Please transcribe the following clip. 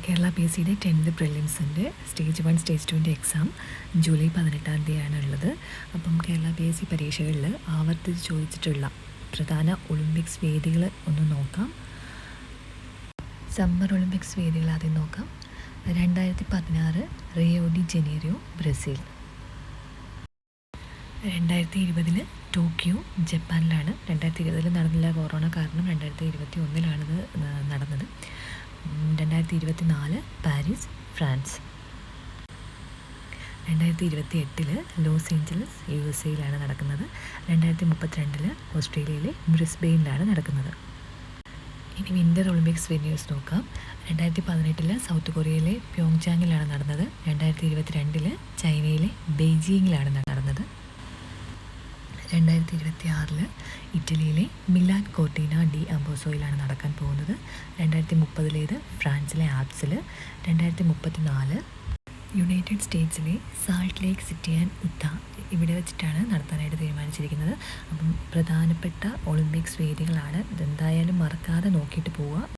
Kerala P S സിയുടെ 10th പ്രിലിംസിൻ്റെ stage 1 stage 2ൻ്റെ എക്സാം ജൂലൈ 18-ാം തീയതിയാണ് ഉള്ളത്. അപ്പം കേരള പി എസ് സി പരീക്ഷകളിൽ ആവർത്തിച്ച് ചോദിച്ചിട്ടുള്ള പ്രധാന ഒളിമ്പിക്സ് വേദികൾ ഒന്ന് നോക്കാം. സമ്മർ ഒളിമ്പിക്സ് വേദികൾ ആദ്യം നോക്കാം. 2016 Rio de Janeiro Brazil, 2020 Tokyo ജപ്പാനിലാണ്. 2020 നടന്നില്ല, കൊറോണ കാരണം. 2021 നടന്നത്. 2024 Paris France. 2028 Los Angeles USA നടക്കുന്നത്. 2032 ഓസ്ട്രേലിയയിലെ ബ്രിസ്ബെയിനിലാണ് നടക്കുന്നത്. ഇനി വിൻ്റർ ഒളിമ്പിക്സ് വെന്യൂസ് നോക്കാം. 2018 സൗത്ത് കൊറിയയിലെ പ്യോങ്ചാങ്ങിലാണ് നടന്നത്. 2022 ചൈനയിലെ ബെയ്ജിങ്ങിലാണ് നടന്നത്. 2026 ഇറ്റലിയിലെ മിലാൻ കോർട്ടീന ഡി അംബോസോയിലാണ് നടക്കാൻ പോകുന്നത്. 2030 ഫ്രാൻസിലെ ആപ്സിൽ. 2034 യുണൈറ്റഡ് സ്റ്റേറ്റ്സിലെ സാൾട്ട് ലേക്ക് സിറ്റി ആൻഡ് ഉത്ത ഇവിടെ വെച്ചിട്ടാണ് നടത്താനായിട്ട് തീരുമാനിച്ചിരിക്കുന്നത്. അപ്പം പ്രധാനപ്പെട്ട ഒളിമ്പിക്സ് വേദികളാണ്. ഇതെന്തായാലും മറക്കാതെ നോക്കിയിട്ട് പോവുക.